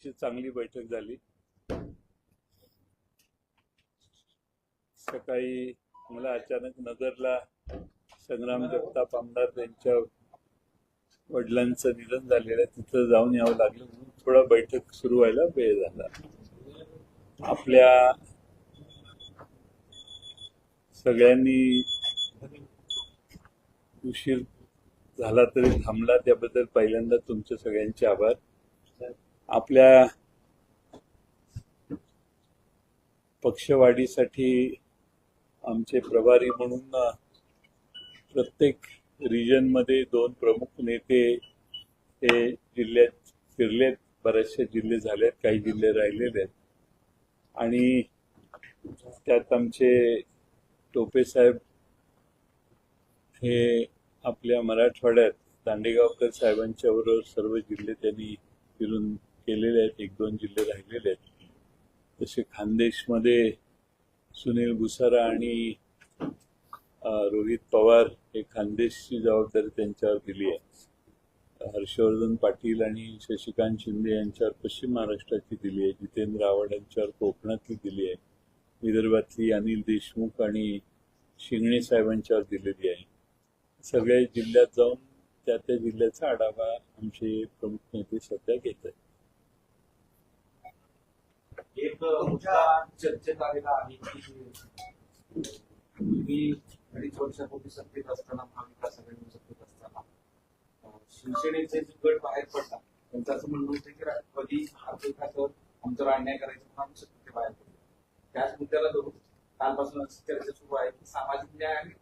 आमची चांगली बैठक झाली. सकाळी मला अचानक नगरला संग्राम जगताप आमदार यांच्या वडिलांचं निधन झालेलं आहे, तिथं जाऊन यावं लागलं म्हणून थोडा बैठक सुरू व्हायला वेळ झाला. आपल्या सगळ्यांनी उशीर झाला तरी थांबला त्याबद्दल पहिल्यांदा तुमचे सगळ्यांचे आभार. आपल्या पक्षवाढीसाठी आमचे प्रभारी म्हणून प्रत्येक रिजन मध्ये 2 प्रमुख नेते हे जिल्ह्यात फिरलेत. बरेचसे जिल्हे झालेत, काही जिल्हे राहिलेले आहेत आणि त्यात आमचे टोपे साहेब हे आपल्या मराठवाड्यात दांडेगावकर साहेबांच्या बरोबर सर्व जिल्हे त्यांनी फिरून केलेले आहेत. 1-2 जिल्हे राहिलेले आहेत. जसे खानदेशमध्ये सुनील भुसारा आणि रोहित पवार हे खानदेशची जबाबदारी त्यांच्यावर दिली आहे. हर्षवर्धन पाटील आणि शशिकांत शिंदे यांच्यावर पश्चिम महाराष्ट्राची दिली आहे. जितेंद्र आव्हाड यांच्यावर कोकणातली दिली आहे. विदर्भातली अनिल देशमुख आणि शिंगणे साहेबांच्यावर दिलेली आहे. सगळ्या जिल्ह्यात जाऊन त्या जिल्ह्याचा आढावा आमचे प्रमुख नेते सध्या घेत आहेत. एक मुद्दा चर्चेत आलेला आहे की तुम्ही 2.5 वर्षापूर्वी सत्तेत असताना महाविकास आघाडीवर सत्तेत असताना शिवसेनेचे जे गट बाहेर पडला त्यांचं असं म्हणणं होतं की राष्ट्रवादी हातोहात आमच्यावर अन्याय करायचं म्हणून आम्ही सत्तेत बाहेर पडलो. त्याच मुद्द्याला धरून कालपासून चर्चा सुरू आहे की सामाजिक न्याय आणि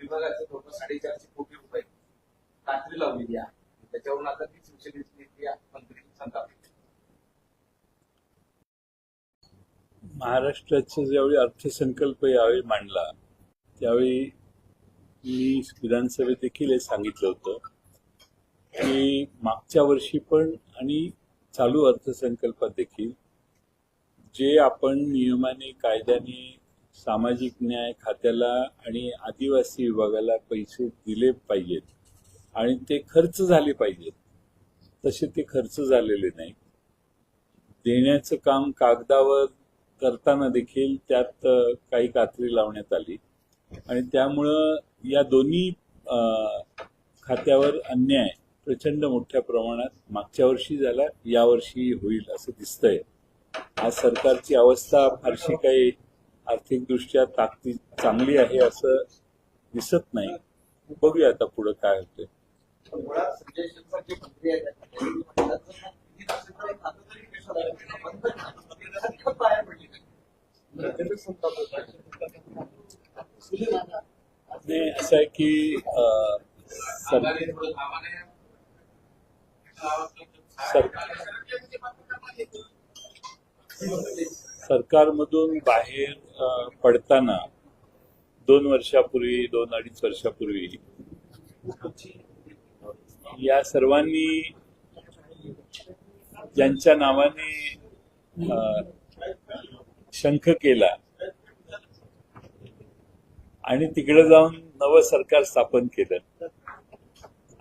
विभागाचे जवळपास 450 कोटी रुपये कात्री लावलेली आहे. त्याच्यावरून आता ती शिवसेनेची नेते मंत्री संतापले. महाराष्ट्राचा ज्यावेळी अर्थसंकल्प यावेळी मांडला त्यावेळी मी विधानसभेत देखील हे सांगितलं होतं की मागच्या वर्षी पण आणि चालू अर्थसंकल्पात देखील जे आपण नियमाने कायद्याने सामाजिक न्याय खात्याला आणि आदिवासी विभागाला पैसे दिले पाहिजेत आणि ते खर्च झाले पाहिजेत, तसे ते खर्च झालेले नाही. देण्याचं काम कागदावर करताना देखील त्यात काही कात्री लावण्यात आली आणि त्यामुळं या दोन्ही खात्यावर अन्याय प्रचंड मोठ्या प्रमाणात मागच्या वर्षी झाला, यावर्षी होईल असं दिसतंय. आज सरकारची अवस्था फारशी काही आर्थिकदृष्ट्या चांगली आहे असं दिसत नाही. बघूया आता पुढे काय होतंय. नाही, असं आहे की सरकारमधून बाहेर पडताना 2 वर्षापूर्वी 2-2.5 वर्षापूर्वी या सर्वांनी ज्यांच्या नावाने शंख केला आणि तिकडे जाऊन नवं सरकार स्थापन केलं.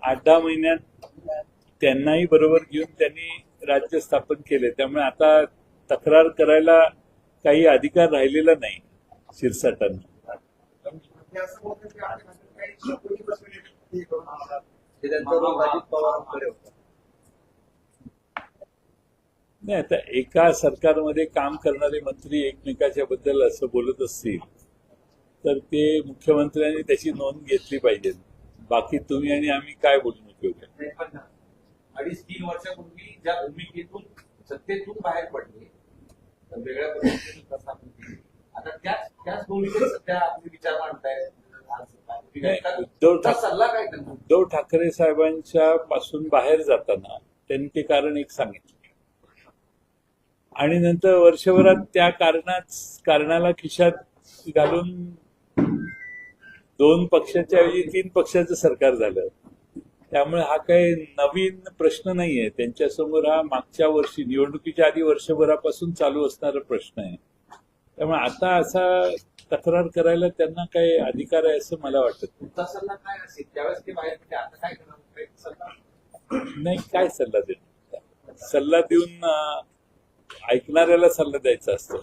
8-10 महिन्यात त्यांनाही बरोबर घेऊन त्यांनी राज्य स्थापन केले. त्यामुळे आता तक्रार करायला काही अधिकार राहिलेला नाही शिरसाटांना. नाही, आता एका सरकारमध्ये काम करणारे मंत्री एकमेकाच्या बद्दल असं बोलत असतील तर ते मुख्यमंत्र्यांनी त्याची नोंद घेतली पाहिजे. बाकी तुम्ही आणि आम्ही काय बोलून उपयोग आहे. 2.5-3 वर्षापूर्वी ज्या भूमिकेतून सत्तेतून बाहेर पडले वेगळ्या पद्धतीने आता त्याच भूमिकेत सध्या आपले विचार मांडतायत. उद्धव ठाकरे साहेबांच्या पासून बाहेर जाताना त्यांनी ते कारण एक सांगितलं आणि नंतर वर्षभरात त्या कारणाला खिशात घालून 2 पक्षाच्या ऐवजी 3 पक्षाचं सरकार झालं. त्यामुळे हा काही नवीन प्रश्न नाहीये त्यांच्यासमोर. हा मागच्या वर्षी निवडणुकीच्या आधी वर्षभरापासून चालू असणारा प्रश्न आहे. त्यामुळे आता असा तक्रार करायला त्यांना काही अधिकार आहे असं मला वाटत सल्ला काय असेल त्यावेळेस ते बाहेर आता काय करणार नाही. काय सल्ला देणार. सल्ला देऊन ऐकणाऱ्याला सल्ला द्यायचा असतो.